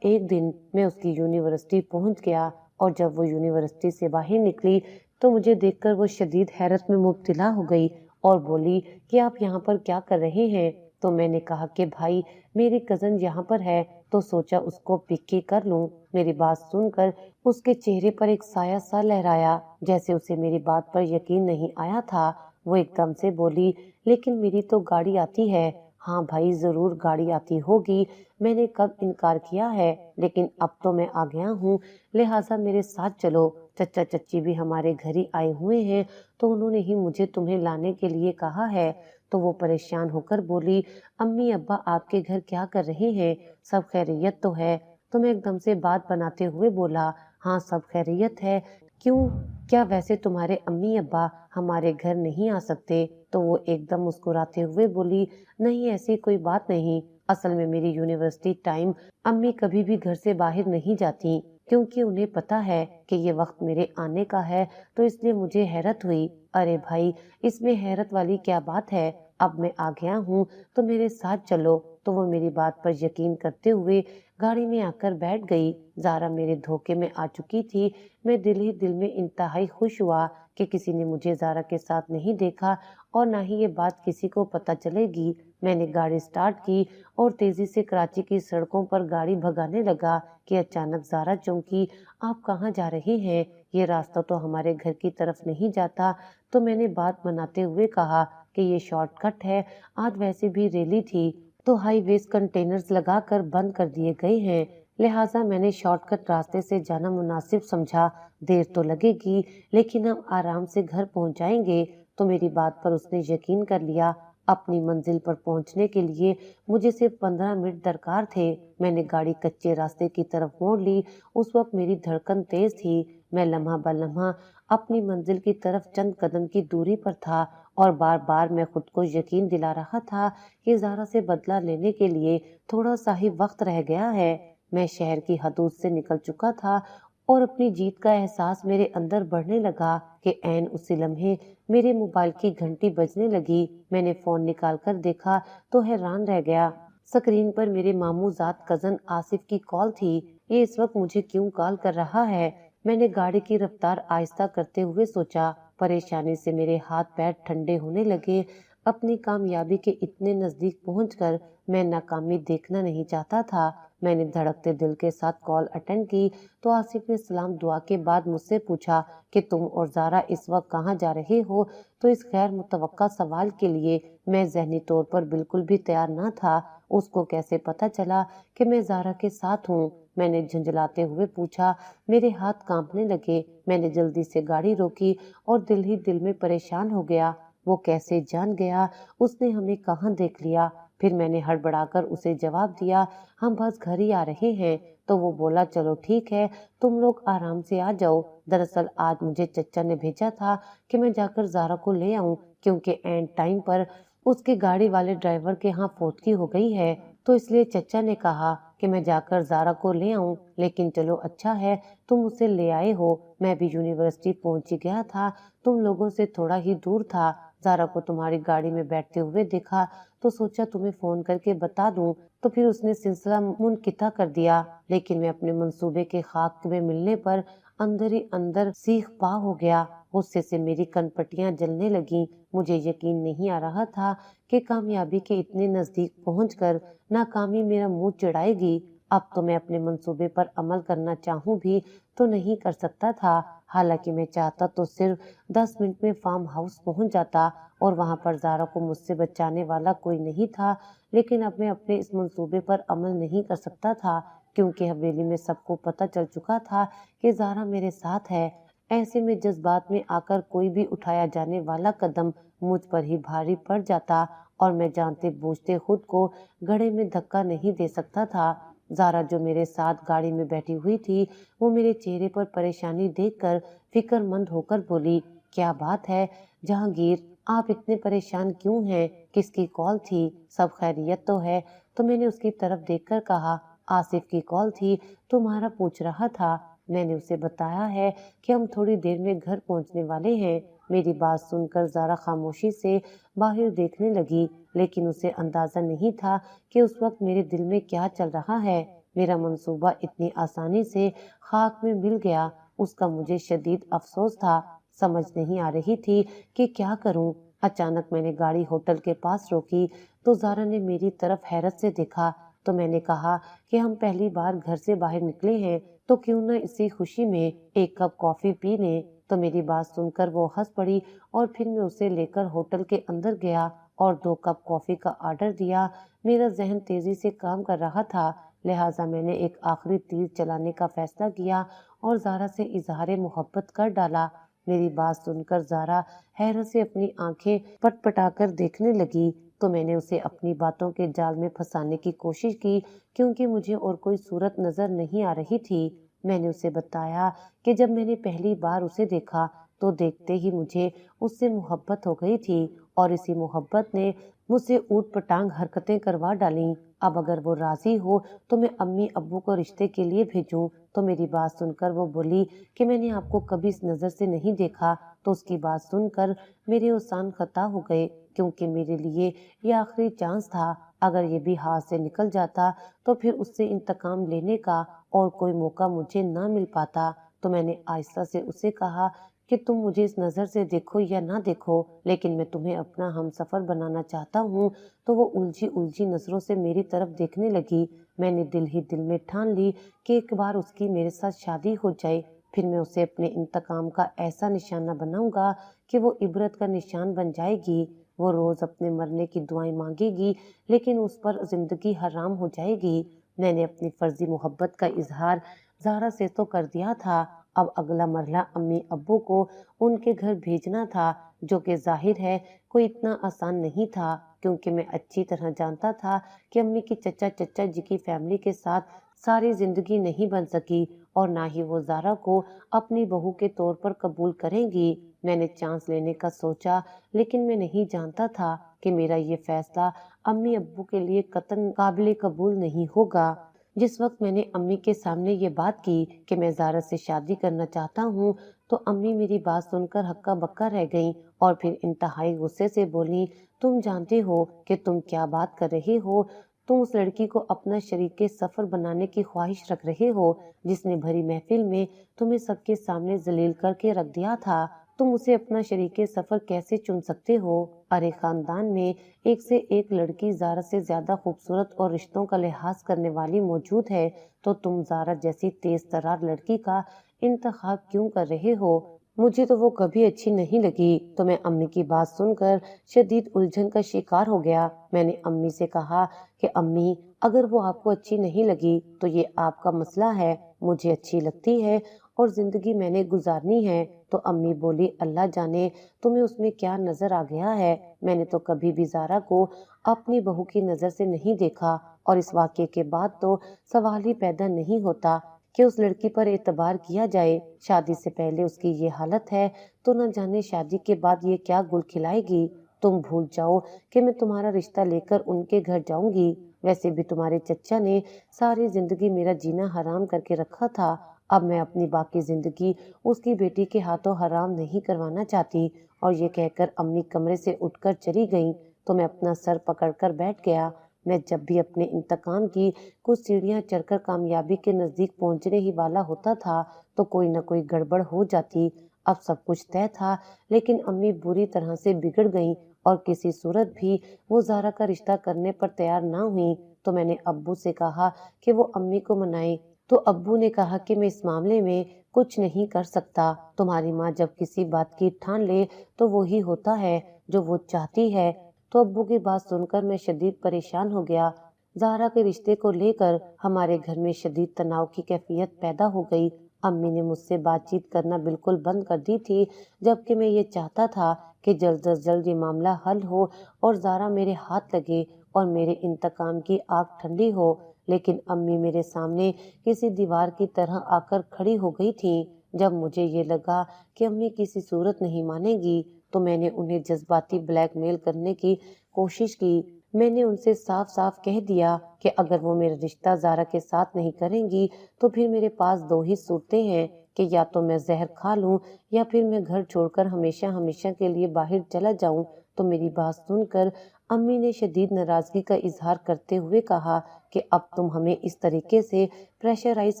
ایک دن میں اس کی یونیورسٹی پہنچ گیا اور جب وہ یونیورسٹی سے باہر نکلی تو مجھے دیکھ کر وہ شدید حیرت میں مبتلا ہو گئی اور بولی کہ آپ یہاں پر کیا کر رہے ہیں؟ تو میں نے کہا کہ بھائی میری کزن یہاں پر ہے تو سوچا اس کو پک کر لوں۔ میری بات سن کر اس کے چہرے پر ایک سایہ سا لہرایا، جیسے اسے میری بات پر یقین نہیں آیا تھا۔ وہ ایک دم سے بولی لیکن میری تو گاڑی آتی ہے۔ ہاں بھائی ضرور گاڑی آتی ہوگی، میں نے کب انکار کیا ہے، لیکن اب تو میں آ گیا ہوں لہٰذا میرے ساتھ چلو۔ چچا چچی بھی ہمارے گھر ہی آئے ہوئے ہیں تو انہوں نے ہی مجھے تمہیں لانے کے لیے کہا ہے۔ تو وہ پریشان ہو کر بولی امی ابا آپ کے گھر کیا کر رہے ہیں؟ سب خیریت تو ہے؟ تو میں ایک دم سے بات بناتے ہوئے بولا ہاں سب خیریت ہے، کیوں کیا ویسے تمہارے امی ابا ہمارے گھر نہیں آ سکتے؟ تو وہ ایک دم مسکراتے ہوئے بولی نہیں ایسی کوئی بات نہیں، اصل میں میری یونیورسٹی ٹائم امی کبھی بھی گھر سے باہر نہیں جاتی کیونکہ انہیں پتا ہے کہ یہ وقت میرے آنے کا ہے، تو اس لیے مجھے حیرت ہوئی۔ ارے بھائی اس میں حیرت والی کیا بات ہے، اب میں آ گیا ہوں تو میرے ساتھ چلو۔ تو وہ میری بات پر یقین کرتے ہوئے گاڑی میں آ کر بیٹھ گئی۔ زارا میرے دھوکے میں آ چکی تھی۔ میں دل ہی دل میں انتہائی خوش ہوا کہ کسی نے مجھے زارا کے ساتھ نہیں دیکھا اور نہ ہی یہ بات کسی کو پتہ چلے گی۔ میں نے گاڑی سٹارٹ کی اور تیزی سے کراچی کی سڑکوں پر گاڑی بھگانے لگا کہ اچانک زارا چونکی آپ کہاں جا رہے ہیں؟ یہ راستہ تو ہمارے گھر کی طرف نہیں جاتا۔ تو میں نے بات بناتے ہوئے کہا کہ یہ شارٹ کٹ ہے، آج ویسے بھی ریلی تھی تو ہائی ویز کنٹینرز لگا کر بند کر دیے گئے ہیں، لہٰذا میں نے شارٹ کٹ راستے سے جانا مناسب سمجھا۔ دیر تو لگے گی لیکن ہم آرام سے گھر پہنچ جائیں گے۔ تو میری بات پر اس نے یقین کر لیا۔ اپنی منزل پر پہنچنے کے لیے مجھے صرف 15 منٹ درکار تھے۔ میں نے گاڑی کچے راستے کی طرف موڑ لی۔ اس وقت میری دھڑکن تیز تھی، میں لمحہ بہ لمحہ اپنی منزل کی طرف چند قدم کی دوری پر تھا اور بار بار میں خود کو یقین دلا رہا تھا کہ زارا سے بدلہ لینے کے لیے تھوڑا سا ہی وقت رہ گیا ہے۔ میں شہر کی حدود سے نکل چکا تھا اور اپنی جیت کا احساس میرے اندر بڑھنے لگا کہ عین اسی لمحے میرے موبائل کی گھنٹی بجنے لگی۔ میں نے فون نکال کر دیکھا تو حیران رہ گیا۔ اسکرین پر میرے ماموں زاد کزن آصف کی کال تھی۔ یہ اس وقت مجھے کیوں کال کر رہا ہے؟ میں نے گاڑی کی رفتار آہستہ کرتے ہوئے سوچا۔ پریشانی سے میرے ہاتھ پیر ٹھنڈے ہونے لگے۔ اپنی کامیابی کے اتنے نزدیک پہنچ کر میں ناکامی دیکھنا نہیں چاہتا تھا۔ میں نے دھڑکتے دل کے ساتھ کال اٹینڈ کی تو آصف نے سلام دعا کے بعد مجھ سے پوچھا کہ تم اور زارا اس وقت کہاں جا رہے ہو؟ تو اس غیر متوقع سوال کے لیے میں ذہنی طور پر بالکل بھی تیار نہ تھا۔ اس کو کیسے پتا چلا کہ میں زارا کے ساتھ ہوں؟ میں نے جھنجھلاتے ہوئے پوچھا۔ میرے ہاتھ کانپنے لگے۔ میں نے جلدی سے گاڑی روکی اور دل ہی دل میں پریشان ہو گیا، وہ کیسے جان گیا؟ اس نے ہمیں کہاں دیکھ لیا؟ پھر میں نے ہڑبڑا کر اسے جواب دیا ہم بس گھر ہی آ رہے ہیں۔ تو وہ بولا چلو ٹھیک ہے تم لوگ آرام سے آ جاؤ۔ دراصل آج مجھے چچا نے بھیجا تھا کہ میں جا کر زارا کو لے آؤں کیونکہ اینڈ ٹائم پر اس کی گاڑی والے ڈرائیور کے ہاں فوتگی ہو گئی ہے، تو اس لیے چچا نے کہا کہ میں جا کر زارا کو لے آؤں۔ لیکن چلو اچھا ہے تم اسے لے آئے ہو، میں بھی یونیورسٹی پہنچ ہی گیا تھا، تم لوگوں سے تھوڑا ہی دور تھا۔ زارا کو تمہاری گاڑی میں بیٹھتے ہوئے دیکھا تو سوچا تمہیں فون کر کے بتا دوں، تو پھر اس نے سلسلہ منقطع کر دیا۔ لیکن میں اپنے منصوبے کے خاک میں ملنے پر اندر ہی اندر سیخ پا ہو گیا۔ गुस्से से मेरी कनपटियां जलने लगीं। मुझे यकीन नहीं आ रहा था कि कामयाबी के इतने नजदीक पहुंचकर नाकामी मेरा मुंह चिढ़ाएगी। अब तो मैं अपने मंसूबे पर अमल करना चाहूं भी तो नहीं कर सकता था। हालांकि मैं चाहता तो सिर्फ 10 मिनट में फार्म हाउस पहुंच जाता और वहां पर ज़ारा को मुझसे बचाने वाला कोई नहीं था। लेकिन अब मैं अपने इस मंसूबे पर अमल नहीं कर सकता था, क्योंकि हवेली में सबको पता चल चुका था कि ज़ारा मेरे साथ है। ऐसे में जज्बात में आकर कोई भी उठाया जाने वाला कदम मुझ पर ही भारी पड़ जाता और मैं जानते बूझते खुद को गड्ढे में धक्का नहीं दे सकता था। ज़ारा जो मेरे साथ गाड़ी में बैठी हुई थी, वो मेरे चेहरे पर परेशानी देखकर फिक्रमंद होकर बोली, क्या बात है जहांगीर, आप इतने परेशान क्यों हैं? किसकी कॉल थी? सब खैरियत तो है? तो मैंने उसकी तरफ देखकर कहा, आसिफ की कॉल थी, तुम्हारा पूछ रहा था। मैंने उसे बताया है कि हम थोड़ी देर में घर पहुंचने वाले हैं। मेरी बात सुनकर ज़ारा खामोशी से बाहर देखने लगी, लेकिन उसे अंदाजा नहीं था कि उस वक्त मेरे दिल में क्या चल रहा है। मेरा मंसूबा इतनी आसानी से खाक में मिल गया, उसका मुझे शदीद अफसोस था। समझ नहीं आ रही थी कि क्या करूं। अचानक मैंने गाड़ी होटल के पास रोकी तो ज़ारा ने मेरी तरफ हैरत से देखा। तो मैंने कहा कि हम पहली बार घर से बाहर निकले हैं, तो क्यों न इसी खुशी में एक कप कॉफी पी लें। तो मेरी बात सुनकर वो हंस पड़ी और फिर मैं उसे लेकर होटल के अंदर गया और 2 कप कॉफी का ऑर्डर दिया। मेरा जहन तेजी से काम कर रहा था, लिहाजा मैंने एक आखिरी तीर चलाने का फैसला किया और ज़ारा से इजहार मोहब्बत कर डाला। मेरी बात सुनकर ज़ारा हैरत से अपनी आंखें पटपटाकर देखने लगी। तो मैंने उसे अपनी बातों के जाल में फंसाने की कोशिश की, क्योंकि मुझे और कोई सूरत नजर नहीं आ रही थी। मैंने उसे बताया कि जब मैंने पहली बार उसे देखा तो देखते ही मुझे उससे मोहब्बत हो गई थी और इसी मोहब्बत ने मुझसे ऊट पटांग हरकतें करवा डाली। अब अगर वो राजी हो तो मैं अम्मी अब्बू को रिश्ते के लिए भेजूं। तो मेरी बात सुनकर वो बोली कि मैंने आपको कभी इस नज़र से नहीं देखा। तो उसकी बात सुनकर मेरे ओसान खता हो गए, क्योंकि मेरे लिए ये आखिरी चांस था। अगर ये भी हाथ से निकल जाता तो फिर उससे इंतकाम लेने का और कोई मौका मुझे ना मिल पाता। तो मैंने आहिस्ता से उसे कहा कि तुम मुझे इस नज़र से देखो या ना देखो, लेकिन मैं तुम्हें अपना हमसफर बनाना चाहता हूँ। तो वो उलझी उलझी नज़रों से मेरी तरफ देखने लगी। मैंने दिल ही दिल में ठान ली कि एक बार उसकी मेरे साथ शादी हो जाए, फिर मैं उसे अपने इंतकाम का ऐसा निशाना बनाऊंगा कि वो इबरत का निशान बन जाएगी। वो रोज अपने मरने की दुआएं मांगेगी, लेकिन उस पर जिंदगी हराम हो जाएगी। मैंने अपनी फर्जी मोहब्बत का इजहार ज़ारा से तो कर दिया था। अब अगला मरला अम्मी अब्बू को उनके घर भेजना था, जो कि जाहिर है कोई इतना आसान नहीं था, क्योंकि मैं अच्छी तरह जानता था कि अम्मी की चचा जी की फैमिली के साथ सारी जिंदगी नहीं बन सकी और ना ही वो ज़ारा को अपनी बहू के तौर पर कबूल करेंगी। मैंने चांस लेने का सोचा, लेकिन मैं नहीं जानता था कि मेरा ये फैसला अम्मी अब्बू के लिए कतई काबिल कबूल नहीं होगा। जिस वक्त मैंने अम्मी के सामने ये बात की कि मैं ज़ारा से शादी करना चाहता हूँ, तो अम्मी मेरी बात सुनकर हक्का बक्का रह गईं और फिर इंतहाई गुस्से से बोली, तुम जानते हो कि तुम क्या बात कर रहे हो? तुम उस लड़की को अपना शरीके सफर बनाने की ख्वाहिश रख रहे हो, जिसने भरी महफिल में तुम्हें सबके सामने जलील करके रख दिया था। तुम उसे अपना शरीके सफर कैसे चुन सकते हो? अरे खानदान में एक से एक लड़की ज़ारा से ज्यादा खूबसूरत और रिश्तों का लिहाज करने वाली मौजूद है, तो तुम ज़ारा जैसी तेज तर्रार लड़की का इंतखाब क्यों कर रहे हो? मुझे तो वो कभी अच्छी नहीं लगी। तो मैं अम्मी की बात सुनकर शदीद उलझन का शिकार हो गया। मैंने अम्मी से कहा कि अम्मी, अगर वो आपको अच्छी नहीं लगी तो ये आपका मसला है, मुझे अच्छी लगती है और जिंदगी मैंने गुजारनी है। तो अम्मी बोली, अल्लाह जाने तुम्हें उसमें क्या नजर आ गया है। मैंने तो कभी भी ज़ारा को अपनी बहू की नजर से नहीं देखा और इस वाक़ये के बाद तो सवाल ही पैदा नहीं होता कि उस लड़की पर एतबार किया जाए। शादी से पहले उसकी ये हालत है, तो न जाने शादी के बाद ये क्या गुल खिलाएगी। तुम भूल जाओ कि मैं तुम्हारा रिश्ता लेकर उनके घर जाऊंगी। वैसे भी तुम्हारे चचा ने सारी जिंदगी मेरा जीना हराम करके रखा था। अब मैं अपनी बाकी जिंदगी उसकी बेटी के हाथों हराम नहीं करवाना चाहती। और ये कहकर अम्मी कमरे से उठकर चली गईं, तो मैं अपना सर पकड़कर बैठ गया। मैं जब भी अपने इंतकाम की कुछ सीढ़ियां चढ़कर कामयाबी के नजदीक पहुंचने ही वाला होता था, तो कोई न कोई गड़बड़ हो जाती। अब सब कुछ तय था, लेकिन अम्मी बुरी तरह से बिगड़ गईं और किसी सूरत भी वो ज़ारा का रिश्ता करने पर तैयार ना हुईं। तो मैंने अब्बू से कहा कि वो अम्मी को मनाएं। तो अब्बू ने कहा कि मैं इस मामले में कुछ नहीं कर सकता। तुम्हारी माँ जब किसी बात की ठान ले तो वो ही होता है जो वो चाहती है। तो अब्बू की बात सुनकर मैं शदीद परेशान हो गया। ज़ाहरा के रिश्ते को लेकर हमारे घर में शदीद तनाव की कैफियत पैदा हो गई। अम्मी ने मुझसे बातचीत करना बिल्कुल बंद कर दी थी, जबकि मैं ये चाहता था कि जल्द अज जल्द ये मामला हल हो और ज़ारा मेरे हाथ लगे और मेरे इंतकाम की आग ठंडी हो। लेकिन अम्मी मेरे सामने किसी दीवार की तरह आकर खड़ी हो गई थी। जब मुझे ये लगा कि अम्मी किसी सूरत नहीं मानेगी, तो मैंने उन्हें जज्बाती ब्लैकमेल करने की कोशिश की। मैंने उनसे साफ साफ कह दिया कि अगर वो मेरा रिश्ता ज़ारा के साथ नहीं करेंगी तो फिर मेरे पास दो ही सूरतें हैं कि या तो मैं जहर खा लूं या फिर मैं घर छोड़कर हमेशा हमेशा के लिए बाहर चला जाऊं। तो मेरी बात सुनकर अम्मी ने शदीद नाराजगी का इजहार करते हुए कहा कि अब तुम हमें इस तरीके से प्रेशराइज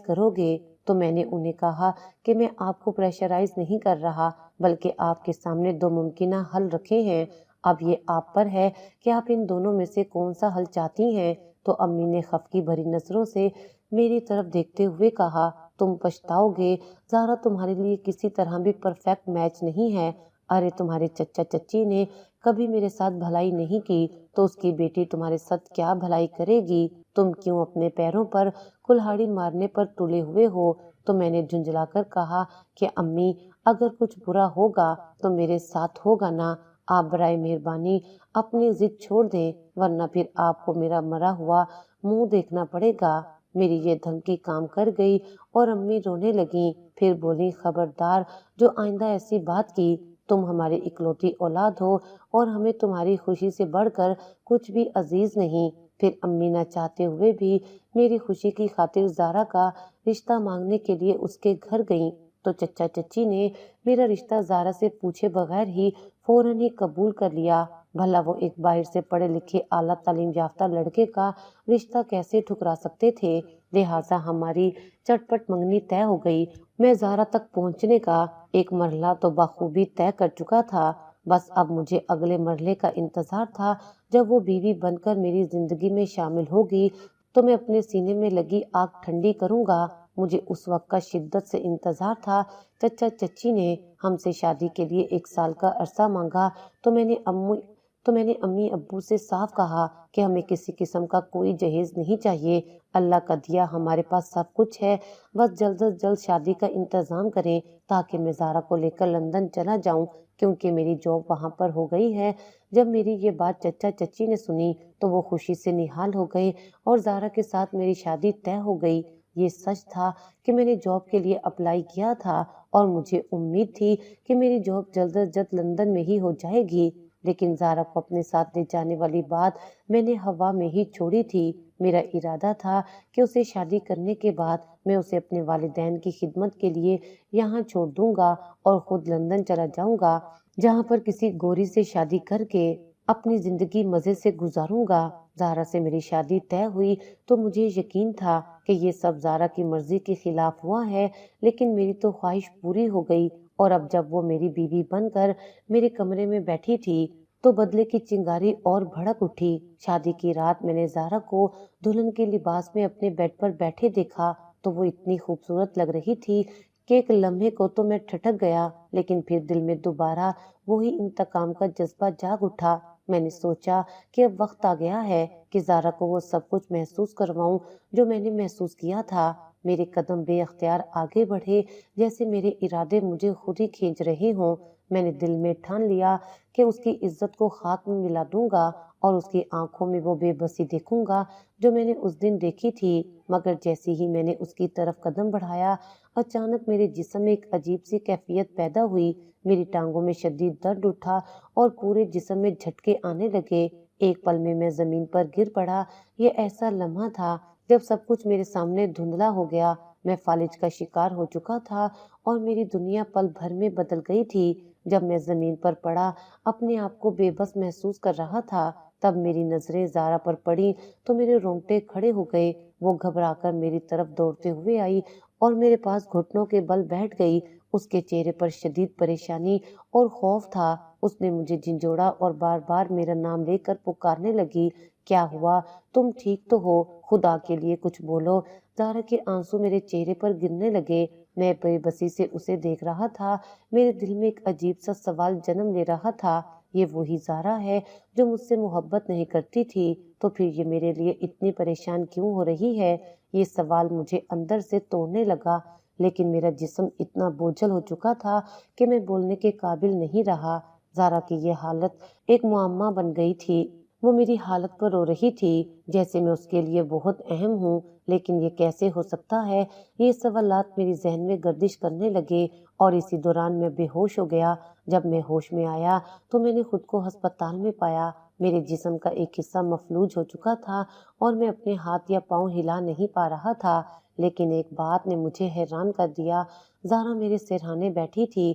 करोगे। तो मैंने उन्हें कहा कि मैं आपको प्रेशराइज नहीं कर रहा, बल्कि आपके सामने दो मुमकिन हल रखे हैं। अब ये आप पर है कि आप इन दोनों में से कौन सा हल चाहती हैं। तो अम्मी ने खफकी भरी नजरों से मेरी तरफ देखते हुए कहा, तुम पछताओगे, ज़ारा तुम्हारे लिए किसी तरह भी परफेक्ट मैच नहीं है। अरे तुम्हारे चचा चच्ची ने कभी मेरे साथ भलाई नहीं की, तो उसकी बेटी तुम्हारे साथ क्या भलाई करेगी। तुम क्यों अपने पैरों पर कुल्हाड़ी मारने पर तुले हुए हो। तो मैंने झुंझलाकर कहा कि अम्मी, अगर कुछ बुरा होगा तो मेरे साथ होगा ना। आप बराए मेहरबानी अपनी जिद छोड़ दें, वरना फिर आपको मेरा मरा हुआ मुंह देखना पड़ेगा। मेरी ये धमकी काम कर गई और अम्मी रोने लगी। फिर बोली, खबरदार, जो आइंदा ऐसी बात की। तुम हमारी इकलौती औलाद हो और हमें तुम्हारी खुशी से बढ़कर कुछ भी अजीज नहीं। फिर अम्मी न चाहते हुए भी मेरी खुशी की खातिर ज़ारा का रिश्ता मांगने के लिए उसके घर गईं। तो चचा चच्ची ने मेरा रिश्ता ज़ारा से पूछे बगैर ही फौरन ही कबूल कर लिया। भला वो एक बाहर से पढ़े लिखे आला तालीम याफ्ता लड़के का रिश्ता कैसे ठुकरा सकते थे। लिहाजा हमारी चटपट मंगनी तय हो गई। मैं ज़ारा तक पहुंचने का एक मरहला तो बखूबी तय कर चुका था। बस अब मुझे अगले मरहले का इंतजार था। जब वो बीवी बनकर मेरी जिंदगी में शामिल होगी तो मैं अपने सीने में लगी आग ठंडी करूंगा। मुझे उस वक्त का शिद्दत से इंतजार था। चचा चच्ची ने हमसे शादी के लिए 1 साल का अरसा मांगा। तो मैंने अम्मी अब्बू से साफ कहा कि हमें किसी किस्म का कोई जहेज नहीं चाहिए। अल्लाह का दिया हमारे पास सब कुछ है। बस जल्द से जल्द शादी का इंतजाम करें ताकि मैं ज़ारा को लेकर लंदन चला जाऊं, क्योंकि मेरी जॉब वहां पर हो गई है। जब मेरी ये बात चचा चच्ची ने सुनी तो वो खुशी से निहाल हो गए और ज़ारा के साथ मेरी शादी तय हो गई। ये सच था कि मैंने जॉब के लिए अप्लाई किया था और मुझे उम्मीद थी कि मेरी जॉब जल्द से जल्द लंदन में ही हो जाएगी। लेकिन ज़ारा को अपने साथ ले जाने वाली बात मैंने हवा में ही छोड़ी थी। मेरा इरादा था कि उसे शादी करने के बाद मैं उसे अपने वालिदैन की खिदमत के लिए यहाँ छोड़ दूंगा और खुद लंदन चला जाऊंगा, जहाँ पर किसी गोरी से शादी करके अपनी जिंदगी मजे से गुजारूंगा। ज़ारा से मेरी शादी तय हुई तो मुझे यकीन था कि ये सब ज़ारा की मर्जी के खिलाफ हुआ है, लेकिन मेरी तो ख्वाहिश पूरी हो गई। और अब जब वो मेरी बीवी बनकर मेरे कमरे में बैठी थी तो बदले की चिंगारी और भड़क उठी। शादी की रात मैंने ज़ारा को दुल्हन के लिबास में अपने बेड पर बैठे देखा तो वो इतनी खूबसूरत लग रही थी कि एक लम्हे को तो मैं ठिठक गया, लेकिन फिर दिल में दोबारा वही इंतकाम का जज्बा जाग उठा। मैंने सोचा कि अब वक्त आ गया है कि ज़ारा को वो सब कुछ महसूस करवाऊं जो मैंने महसूस किया था। मेरे कदम बेअख्तियार आगे बढ़े, जैसे मेरे इरादे मुझे खुद ही खींच रहे हों। मैंने दिल में ठान लिया कि उसकी इज्जत को खाक में मिला दूंगा और उसकी आंखों में वो बेबसी देखूंगा जो मैंने उस दिन देखी थी। मगर जैसे ही मैंने उसकी तरफ कदम बढ़ाया, अचानक मेरे जिस्म में एक अजीब सी कैफियत पैदा हुई। मेरी टांगों में शदीद दर्द उठा और पूरे जिस्म में झटके आने लगे। एक पल में मैं जमीन पर गिर पड़ा। ये ऐसा लम्हा था जब सब कुछ मेरे सामने धुंधला हो गया। मैं फालिज का शिकार हो चुका था और मेरी दुनिया पल भर में बदल गई थी। जब मैं जमीन पर पड़ा अपने आप को बेबस महसूस कर रहा था, तब मेरी नजरें ज़ारा पर पड़ी तो मेरे रोंगटे खड़े हो गए। वो घबराकर मेरी तरफ दौड़ते हुए आई اور میرے پاس گھٹنوں کے بل بیٹھ گئی۔ اس کے چہرے پر شدید پریشانی اور خوف تھا۔ اس نے مجھے جھنجھوڑا اور بار بار میرا نام لے کر پکارنے لگی، کیا ہوا؟ تم ٹھیک تو ہو؟ خدا کے لیے کچھ بولو۔ زہرا کے آنسو میرے چہرے پر گرنے لگے۔ میں بے بسی سے اسے دیکھ رہا تھا۔ میرے دل میں ایک عجیب سا سوال جنم لے رہا تھا، یہ وہی زہرا ہے جو مجھ سے محبت نہیں کرتی تھی، تو پھر یہ میرے لیے اتنی پریشان کیوں ہو رہی ہے؟ یہ سوال مجھے اندر سے توڑنے لگا، لیکن میرا جسم اتنا بوجھل ہو چکا تھا کہ میں بولنے کے قابل نہیں رہا۔ زہرا کی یہ حالت ایک معمہ بن گئی تھی۔ وہ میری حالت پر رو رہی تھی جیسے میں اس کے لیے بہت اہم ہوں، لیکن یہ کیسے ہو سکتا ہے؟ یہ سوالات میری ذہن میں گردش کرنے لگے اور اسی دوران میں بے ہوش ہو گیا۔ جب میں ہوش میں آیا تو میں نے خود کو ہسپتال میں پایا۔ میرے جسم کا ایک حصہ مفلوج ہو چکا تھا اور میں اپنے ہاتھ یا پاؤں ہلا نہیں پا رہا تھا، لیکن ایک بات نے مجھے حیران کر دیا۔ زہرا میرے سرہانے بیٹھی تھی۔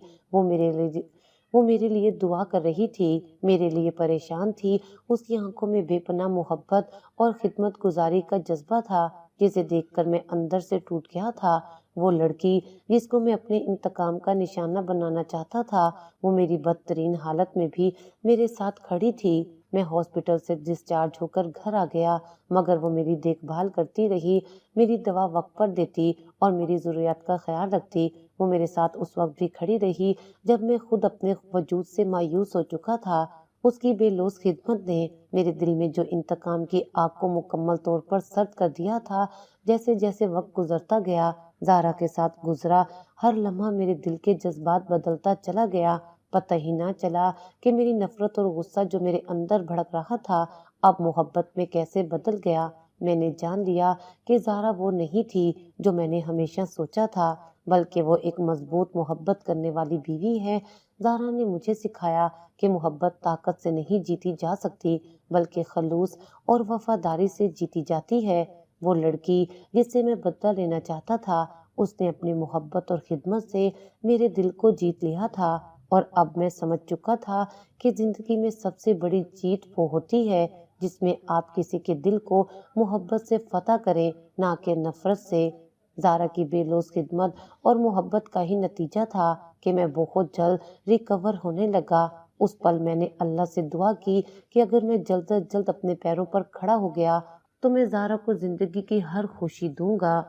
وہ میرے لیے دعا کر رہی تھی، میرے لیے پریشان تھی۔ اس کی آنکھوں میں بے پناہ محبت اور خدمت گزاری کا جذبہ تھا جسے دیکھ کر میں اندر سے ٹوٹ گیا تھا۔ وہ لڑکی جس کو میں اپنے انتقام کا نشانہ بنانا چاہتا تھا، وہ میری بدترین حالت میں بھی میرے ساتھ کھڑی تھی۔ میں ہاسپٹل سے ڈسچارج ہو کر گھر آ گیا، مگر وہ میری دیکھ بھال کرتی رہی، میری دوا وقت پر دیتی اور میری ضروریات کا خیال رکھتی۔ وہ میرے ساتھ اس وقت بھی کھڑی رہی جب میں خود اپنے وجود سے مایوس ہو چکا تھا۔ اس کی بے لوث خدمت نے میرے دل میں جو انتقام کی آگ کو مکمل طور پر سرد کر دیا تھا۔ جیسے جیسے وقت گزرتا گیا، زہرا کے ساتھ گزرا ہر لمحہ میرے دل کے جذبات بدلتا چلا گیا۔ پتہ ہی نہ چلا کہ میری نفرت اور غصہ جو میرے اندر بھڑک رہا تھا اب محبت میں کیسے بدل گیا۔ میں نے جان لیا کہ زہرا وہ نہیں تھی جو میں نے ہمیشہ سوچا تھا، بلکہ وہ ایک مضبوط محبت کرنے والی بیوی ہے۔ زہرا نے مجھے سکھایا کہ محبت طاقت سے نہیں جیتی جا سکتی، بلکہ خلوص اور وفاداری سے جیتی جاتی ہے۔ وہ لڑکی جس سے میں بدلہ لینا چاہتا تھا، اس نے اپنی محبت اور خدمت سے میرے دل کو جیت لیا تھا، اور اب میں سمجھ چکا تھا کہ زندگی میں سب سے بڑی جیت وہ ہوتی ہے جس میں آپ کسی کے دل کو محبت سے فتح کریں، نہ کہ نفرت سے۔ زہرا کی بے لوث خدمت اور محبت کا ہی نتیجہ تھا کہ میں بہت جلد ریکور ہونے لگا۔ اس پل میں نے اللہ سے دعا کی کہ اگر میں جلد از جلد اپنے پیروں پر کھڑا ہو گیا تو میں زہرا کو زندگی کی ہر خوشی دوں گا۔